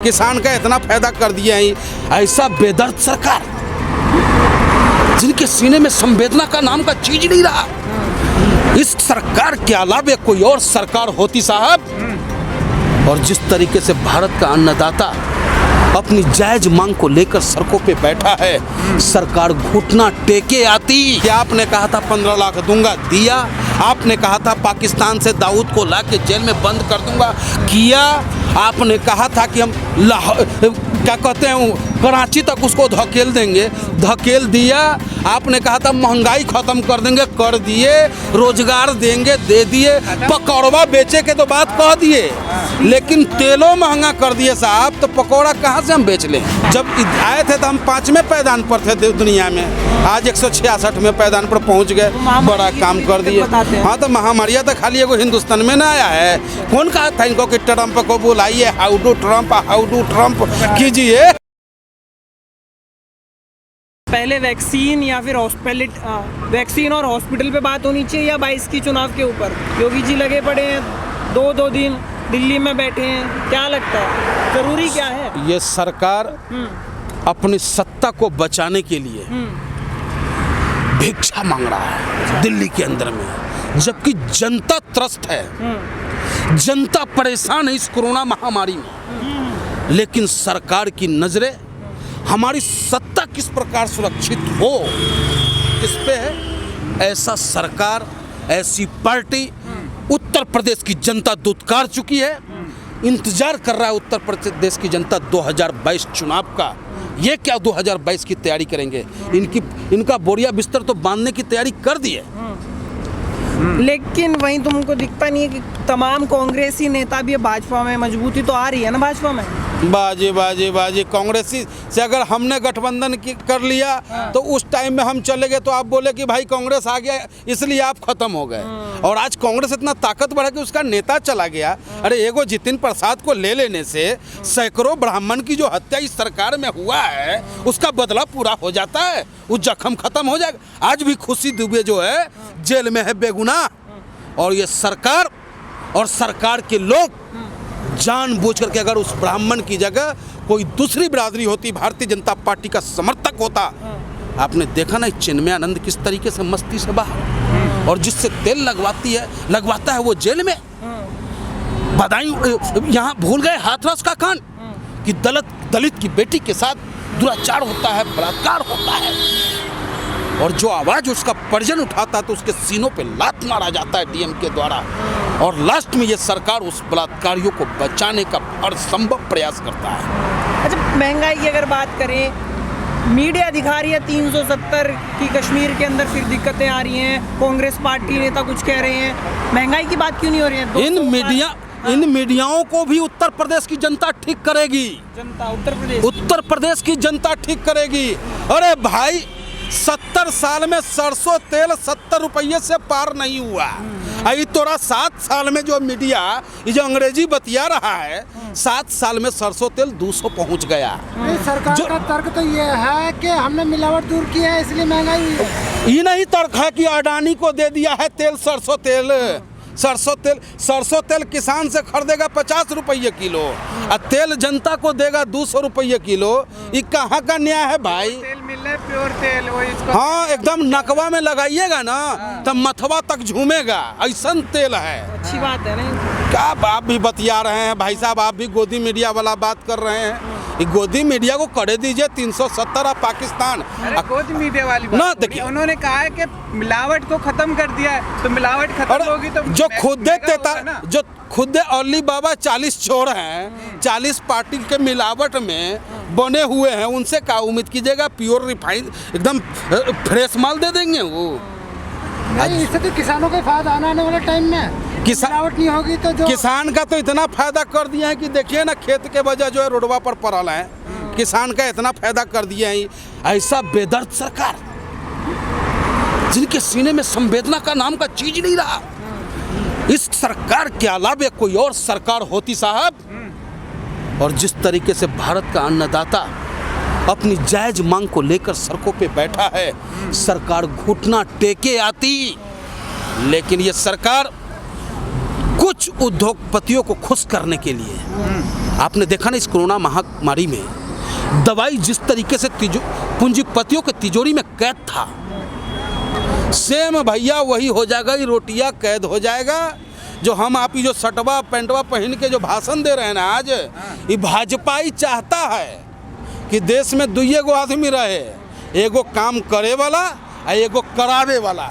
किसान का इतना फायदा कर दिया है, ऐसा बेदर्द सरकार जिनके सीने में संवेदना का नाम का चीज नहीं रहा। इस सरकार के अलावा कोई और सरकार होती साहब, और जिस तरीके से भारत का अन्नदाता अपनी जायज मांग को लेकर सड़कों पे बैठा है, सरकार घुटना टेके आती। कि आपने कहा था 15 लाख दूंगा, दिया। आपने कहा था पाकिस्तान से दाऊद को लाके जेल में बंद कर दूंगा, किया। आपने कहा था कि हम क्या कहते हैं कराची तक उसको धकेल देंगे, धकेल दिया। आपने कहा था महंगाई खत्म कर देंगे, कर दिए। रोजगार देंगे, दे दिए। पकौड़ा बेचे के तो बात कह दिए, लेकिन तेलों महंगा कर दिए साहब, तो पकौड़ा कहाँ से हम बेच लें। जब आए थे तो हम 5वें पैदान पर थे दुनिया में, आज 166वें पैदान पर पहुँच गए। बड़ा काम कर दिए। हाँ, तो महामारियाँ तो खाली एगो हिंदुस्तान में ना आया है। कौन कहा था इनको कि ट्रम्प को बुलाइए, हाउ डू ट्रम्प कीजिए। पहले वैक्सीन या फिर वैक्सीन और हॉस्पिटल पे बात होनी चाहिए, या 22 की चुनाव के ऊपर? योगी जी लगे पड़े हैं, दो दिन दिल्ली में बैठे हैं, क्या लगता है जरूरी क्या है? ये सरकार अपनी सत्ता को बचाने के लिए भिक्षा मांग रहा है दिल्ली के अंदर में, जबकि जनता त्रस्त है, जनता परेशान है इस कोरोना महामारी में। लेकिन सरकार की नजरें हमारी सत्ता किस प्रकार सुरक्षित हो इस पे है। ऐसा सरकार, ऐसी पार्टी उत्तर प्रदेश की जनता दुत्कार चुकी है। इंतजार कर रहा है उत्तर प्रदेश की जनता 2022 चुनाव का। ये क्या 2022 की तैयारी करेंगे? इनका बोरिया बिस्तर तो बांधने की तैयारी कर दी है। लेकिन वहीं तुमको दिखता नहीं है कि तमाम कांग्रेसी नेता भी भाजपा में, मजबूती तो आ रही है ना भाजपा में? बाजी कांग्रेसी से अगर हमने गठबंधन कर लिया तो उस टाइम में हम चले गए तो आप बोले कि भाई कांग्रेस आ गया इसलिए आप खत्म हो गए। और आज कांग्रेस इतना ताकतवर है कि उसका नेता चला गया। अरे एगो जितिन प्रसाद को ले लेने से सैकड़ों ब्राह्मण की जो हत्या इस सरकार में हुआ है उसका बदला पूरा हो जाता है, वो जख्म खत्म हो जाएगा। आज भी खुशी दुबे जो है जेल में है बेगुनाह, और ये सरकार और सरकार के लोग जानबूझ करके अगर उस ब्राह्मण की जगह कोई दूसरी बिरादरी होती, भारतीय जनता पार्टी का समर्थक होता, आपने देखा ना चिन्मयानंद किस तरीके से मस्ती से बाहर, और जिससे तेल लगवाता है वो जेल में। बदायूं यहाँ भूल गए हाथरस का कांड कि दलित की बेटी के साथ दुराचार होता है, बलात्कार होता है, और जो आवाज उसका परिजन उठाता है तो उसके सीनों पे लात मारा जाता है डीएम के द्वारा। और लास्ट में ये सरकार उस बलात्कारियों को बचाने का हर संभव प्रयास करता है। अच्छा, महंगाई की अगर बात करें, मीडिया दिखा रही है 370 की कश्मीर के अंदर फिर दिक्कतें आ रही हैं, कांग्रेस पार्टी नेता कुछ कह रहे हैं, महंगाई की बात क्यों नहीं हो रही है? इन मीडियाओं को भी उत्तर प्रदेश की जनता ठीक करेगी। उत्तर प्रदेश की जनता ठीक करेगी। अरे भाई 70 साल में सरसों तेल 70 रुपये से पार नहीं हुआ। अभी तोरा 7 साल में जो मीडिया ये जो अंग्रेजी बतिया रहा है, 7 साल में सरसों तेल 200 पहुंच गया। सरकार का तर्क तो ये है कि हमने मिलावट दूर की है इसलिए महंगाई हुई है। ये नहीं तर्क है कि अडानी को दे दिया है तेल, सरसों तेल किसान से खरीदेगा 50 रुपये किलो, और तेल जनता को देगा 200 रुपये किलो। ये कहाँ का न्याय है भाई? तेल मिल रहा है प्योर तेल, वो इसको हाँ, एकदम नकवा में लगाइएगा ना तब मथवा तक झूमेगा, ऐसा तेल है। अच्छी बात है नहीं? क्या आप भी बतिया रहे हैं भाई साहब, आप भी गोदी मीडिया वाला बात कर रहे हैं। गोदी मीडिया को करे दीजिए 370 और पाकिस्तान। गोदी मीडिया वाली बात ना देखिए, उन्होंने कहा है कि मिलावट को खत्म कर दिया है, तो मिलावट खत्म होगी तो जो खुद अली बाबा 40 चोर हैं, 40 पार्टी के मिलावट में बने हुए हैं, उनसे क्या उम्मीद कीजिएगा? प्योर रिफाइंड एकदम फ्रेश माल दे देंगे वो? नहीं, इससे तो किसानों का फायदा आने वाले टाइम में मिलावट नहीं होगी तो जो किसान का तो इतना फायदा कर दिया है कि देखिए ना, खेत के वजह जो है रोडवा पर पड़ल है, किसान का इतना फायदा कर दिया है। ऐसा बेदर्द सरकार जिनके सीने में संवेदना का नाम का चीज नहीं रहा। इस सरकार के अलावा कोई और सरकार होती साहब, और जिस तरीके से भारत का अन्नदाता अपनी जायज मांग को लेकर सड़कों पे बैठा है, सरकार घुटना टेके आती। लेकिन ये सरकार कुछ उद्योगपतियों को खुश करने के लिए आपने देखा ना इस कोरोना महामारी में दवाई जिस तरीके से पूंजीपतियों के तिजोरी में कैद था, सेम भैया वही हो जाएगा, ये रोटियां कैद हो जाएगा। जो हम आप ही जो सटवा पेंटवा पहन के जो भाषण दे रहे हैं ना आज, ये भाजपा ही चाहता है कि देश में दुइये गो आदमी रहे, एगो काम करे वाला और एगो करावे वाला।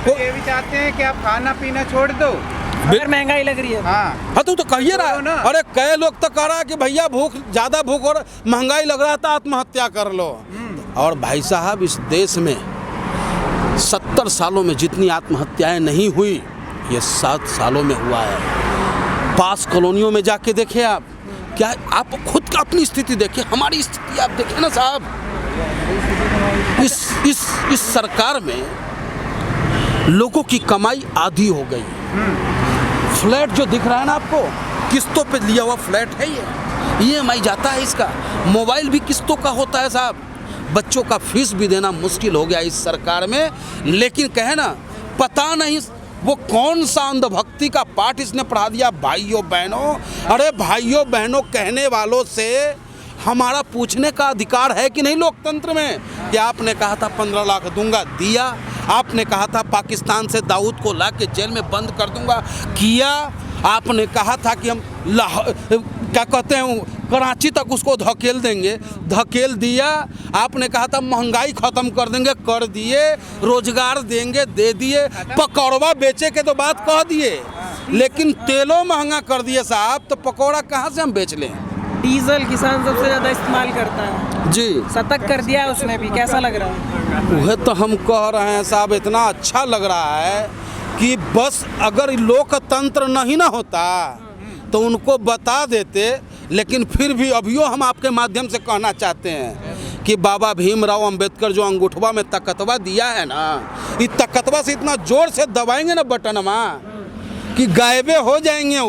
तो ये भी चाहते हैं कि आप खाना पीना छोड़ दो, अगर महंगाई लग रही है। हाँ तो कहिए रहा, अरे कई लोग तो कह रहा है कि भैया ज़्यादा भूख और महंगाई लग रहा था, आत्महत्या कर लो। और भाई साहब इस देश में 70 सालों में जितनी आत्महत्याएं नहीं हुई, ये 7 सालों में हुआ है। पास कॉलोनियों में जाके देखें आप, क्या आप खुद का अपनी स्थिति देखें, हमारी स्थिति आप देखें ना साहब। इस सरकार में लोगों की कमाई आधी हो गई। फ्लैट जो दिख रहा है ना आपको, किस्तों पे लिया हुआ फ्लैट है ये EMI जाता है इसका, मोबाइल भी किस्तों का होता है साहब। बच्चों का फीस भी देना मुश्किल हो गया इस सरकार में। लेकिन कहे ना, पता नहीं वो कौन सा अंधभक्ति का पाठ इसने पढ़ा दिया भाइयों बहनों। अरे भाइयों बहनों कहने वालों से हमारा पूछने का अधिकार है कि नहीं लोकतंत्र में? कि आपने कहा था 15 लाख दूंगा, दिया। आपने कहा था पाकिस्तान से दाऊद को ला के जेल में बंद कर दूंगा, किया। आपने कहा था कि हम क्या कहते हैं कराची तक उसको धकेल देंगे, धकेल दिया। आपने कहा था महंगाई खत्म कर देंगे, कर दिए। रोजगार देंगे, दे दिए। पकौड़ा बेचे के तो बात कह दिए, लेकिन तेलों महंगा कर दिए साहब, तो पकौड़ा कहाँ से हम बेच लें? डीजल किसान सबसे ज़्यादा इस्तेमाल करता है जी, शतक कर दिया है उसने भी, कैसा लग रहा है? वह तो हम कह रहे हैं साहब, इतना अच्छा लग रहा है कि बस अगर लोकतंत्र नहीं ना होता तो उनको बता देते। लेकिन फिर भी अभियो हम आपके माध्यम से कहना चाहते हैं कि बाबा भीमराव अंबेडकर जो अंगूठवा में तकतवा दिया है ना, इस तकतवा से इतना जोर से दबाएंगे ना बटनमा कि गायबे हो जाएंगे।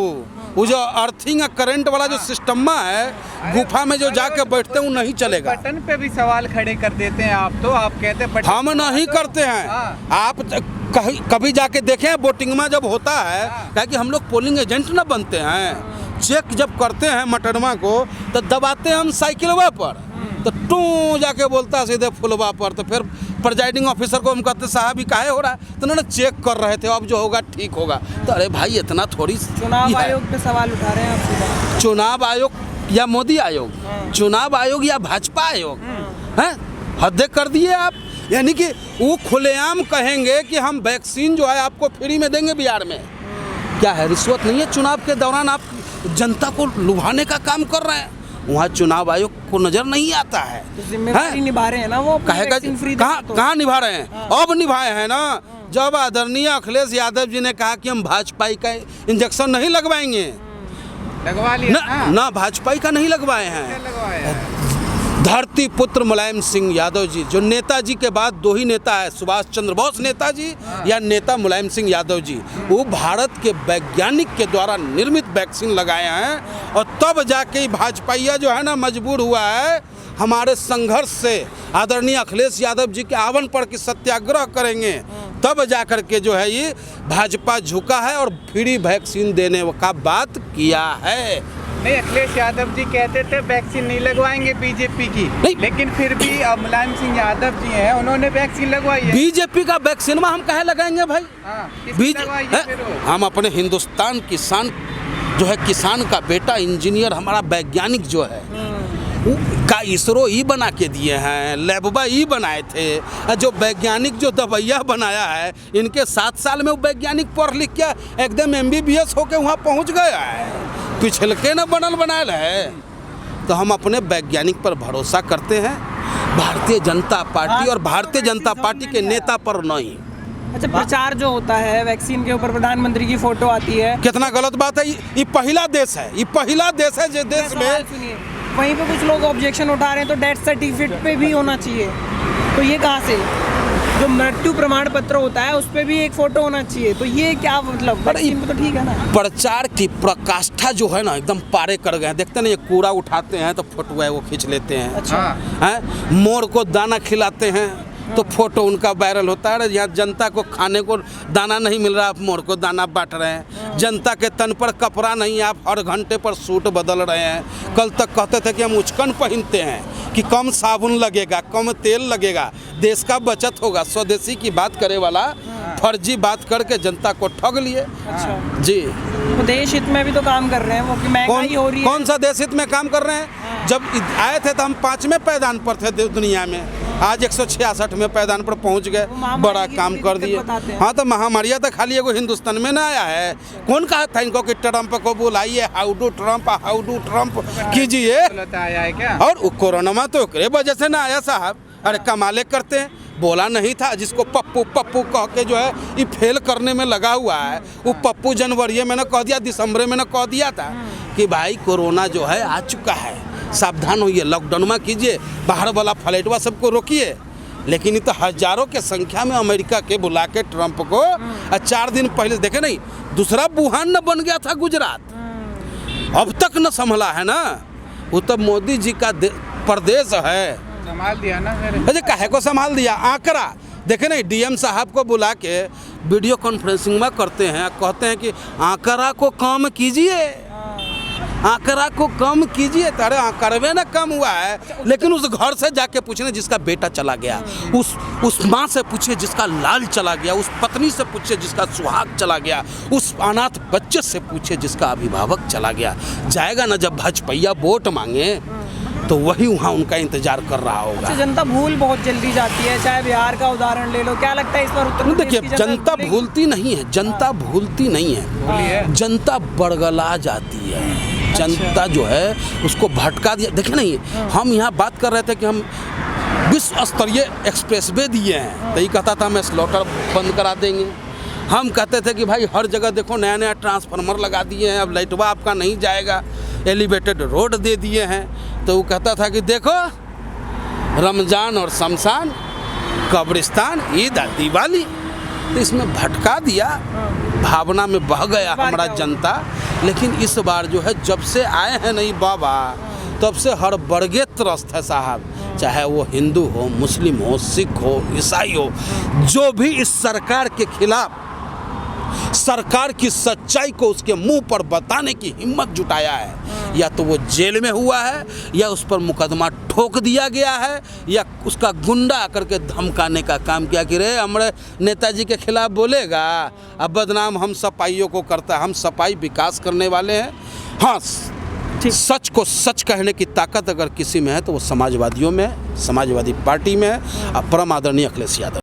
वो जो अर्थिंग करंट वाला जो सिस्टमा है, गुफा में जो जाके बैठते हैं वो नहीं चलेगा। बटन पे भी सवाल खड़े कर देते हैं आप, तो आप कहते हैं हम नहीं करते हैं। आप कभी जाके देखें वोटिंग में जब होता है, क्या कि हम लोग पोलिंग एजेंट ना बनते हैं, चेक जब करते हैं मटनमा को तो दबाते हैं हम साइकिलवा पर, तो टू जाके बोलता है सीधे फुलवा पर। तो फिर प्रिजाइडिंग ऑफिसर को हम कहते साहब ही काहे हो रहा है, तो उन्होंने चेक कर रहे थे, अब जो होगा ठीक होगा। तो अरे भाई इतना थोड़ी चुनाव आयोग पे सवाल उठा रहे हैं आप सीधा। चुनाव आयोग या मोदी आयोग, चुनाव आयोग या भाजपा आयोग, हैं हद कर दिए आप। यानी कि वो खुलेआम कहेंगे कि हम वैक्सीन जो है आपको फ्री में देंगे बिहार में। क्या है, रिश्वत नहीं है? चुनाव के दौरान आप जनता को लुभाने का काम कर रहे हैं। वहाँ चुनाव आयोग को नजर नहीं आता है। तो जिम्मेदारी निभा रहे हैं ना वो, कहेगा कहाँ निभा रहे हैं? अब निभाए हैं ना, जब आदरणीय अखिलेश यादव जी ने कहा कि हम भाजपा का इंजेक्शन नहीं लगवाएंगे, लगवा लिया ना भाजपा का नहीं लगवाए हैं। धरती पुत्र मुलायम सिंह यादव जी, जो नेताजी के बाद दो ही नेता है, सुभाष चंद्र बोस नेताजी या नेता मुलायम सिंह यादव जी, वो भारत के वैज्ञानिक के द्वारा निर्मित वैक्सीन लगाए हैं। और तब जाके भाजपाइया जो है ना मजबूर हुआ है हमारे संघर्ष से, आदरणीय अखिलेश यादव जी के आह्वान पर कि सत्याग्रह करेंगे, तब जा कर के जो है ये भाजपा झुका है और फ्री वैक्सीन देने का बात किया है। नहीं, अखिलेश यादव जी कहते थे वैक्सीन नहीं लगवाएंगे बीजेपी की, लेकिन फिर भी अब मुलायम सिंह यादव जी हैं, उन्होंने वैक्सीन लगवाई है। बीजेपी का वैक्सीन में हम कहे लगाएंगे भाई? फिर हम अपने हिंदुस्तान किसान जो है, किसान का बेटा इंजीनियर हमारा वैज्ञानिक जो है का इसरो ही बना के दिए हैं, लैबबा ही बनाए थे। जो वैज्ञानिक जो दवाइयाँ बनाया है, इनके 7 साल में वो वैज्ञानिक पढ़ लिख के एकदम MBBS होके वहाँ पहुँच गया है, पिछलके न बनल बनायल है। तो हम अपने वैज्ञानिक पर भरोसा करते हैं, भारतीय जनता पार्टी और भारतीय जनता पार्टी के नेता पर नहीं। अच्छा, प्रचार जो होता है वैक्सीन के ऊपर प्रधानमंत्री की फोटो आती है, कितना गलत बात है। ये पहला देश है, ये पहला देश है जो देश में, सुनिए, वहीं पे कुछ लोग ऑब्जेक्शन उठा रहे हैं तो डेथ सर्टिफिकेट पे भी होना चाहिए। तो ये कहाँ से? जो मृत्यु प्रमाण पत्र होता है उस पर भी एक फोटो होना चाहिए, तो ये क्या मतलब? वैक्सीन पे तो ठीक है ना। प्रचार की प्रकाष्ठा जो है ना एकदम पारे कर गए। देखते ना, ये कूड़ा उठाते हैं तो फोटो है वो खींच लेते हैं। अच्छा, हैं मोर को दाना खिलाते हैं तो फोटो उनका वायरल होता है। यहाँ जनता को खाने को दाना नहीं मिल रहा, आप मोर को दाना बांट रहे हैं। जनता के तन पर कपड़ा नहीं, आप हर घंटे पर सूट बदल रहे हैं। कल तक कहते थे कि हम उचकन पहनते हैं कि कम साबुन लगेगा, कम तेल लगेगा, देश का बचत होगा। स्वदेशी की बात करे वाला फर्जी बात करके जनता को ठग लिए। अच्छा जी, वो देश हित में भी तो काम कर रहे हैं, वो कि महंगाई हो रही है। कौन सा देश हित में काम कर रहे हैं? जब आए थे तो हम 5वें पायदान पर थे दुनिया में, आज 166 में पायदान पर पहुंच गए, बड़ा काम कर दिए। हाँ, तो महामारियाँ तो खाली एगो हिंदुस्तान में ना आया है। कौन कहा था इनको कि ट्रम्प को बुलाइए, हाउ डू ट्रम्प कीजिए? आया है क्या? और कोरोना तो ओकरे वजह से ना आया साहब। अरे कमाले करते हैं, बोला नहीं था जिसको पप्पू पप्पू कह के जो है ये फेल करने में लगा हुआ है। वो पप्पू जनवरी में ना कह दिया, दिसंबर में ना कह दिया था कि भाई कोरोना जो है आ चुका है, सावधान होइए, लॉकडाउन में कीजिए, बाहर वाला फ्लाइटवा सबको रोकिए। लेकिन ये तो हजारों के संख्या में अमेरिका के बुला के ट्रंप को 4 दिन पहले देखे नहीं, दूसरा वुहान न बन गया था गुजरात, अब तक न संभला है ना। वो तो मोदी जी का प्रदेश है, संभाल दिया ना फिर। अरे काहे को संभाल दिया? आंकड़ा देखे नहीं, डीएम साहब को बुला के वीडियो कॉन्फ्रेंसिंग में करते हैं, कहते हैं कि आंकड़ा को कम कीजिए, आंकड़ा को कम कीजिए। अरे आंकड़े ना कम हुआ है, लेकिन उस घर से जाके पूछने जिसका बेटा चला गया, उस माँ से पूछे जिसका लाल चला गया, उस पत्नी से पूछे जिसका सुहाग चला गया, उस अनाथ बच्चे से पूछे जिसका अभिभावक चला गया। जाएगा ना जब भाजपैया वोट मांगे तो वही वहाँ उनका इंतजार कर रहा होगा। अच्छा, जनता भूल बहुत जल्दी जाती है, चाहे बिहार का उदाहरण ले लो, क्या लगता है इस बार उत्तर प्रदेश की देखिए, जनता भूलती नहीं है, जनता भूलती नहीं है, जनता बड़गला जाती है। जनता जो है उसको भटका दिया। देखे नहीं, हम यहाँ बात कर रहे थे कि हम विश्व स्तरीय एक्सप्रेसवे दिए हैं, तो ये कहता था हम स्लॉटर बंद करा देंगे। हम कहते थे कि भाई हर जगह देखो नया नया ट्रांसफार्मर लगा दिए हैं, अब लाइटवा आपका नहीं जाएगा, एलिवेटेड रोड दे दिए हैं। तो वो कहता था कि देखो रमज़ान और शमशान, कब्रिस्तान, ईद और दिवाली, तो इसमें भटका दिया, भावना में बह गया हमारा जनता। लेकिन इस बार जो है जब से आए हैं नहीं बाबा, तब से हर वर्गे त्रस्त है साहब, चाहे वो हिंदू हो, मुस्लिम हो, सिख हो, ईसाई हो, जो भी इस सरकार के खिलाफ सरकार की सच्चाई को उसके मुंह पर बताने की हिम्मत जुटाया है, या तो वो जेल में हुआ है, या उस पर मुकदमा ठोक दिया गया है, या उसका गुंडा करके धमकाने का काम किया कि रे हमारे नेताजी के खिलाफ बोलेगा, अब बदनाम हम सपाइयों को करता है। हम सपाई विकास करने वाले हैं। हाँ, सच को सच कहने की ताकत अगर किसी में है तो वो समाजवादियों में, समाजवादी पार्टी में है, परम आदरणीय अखिलेश यादव।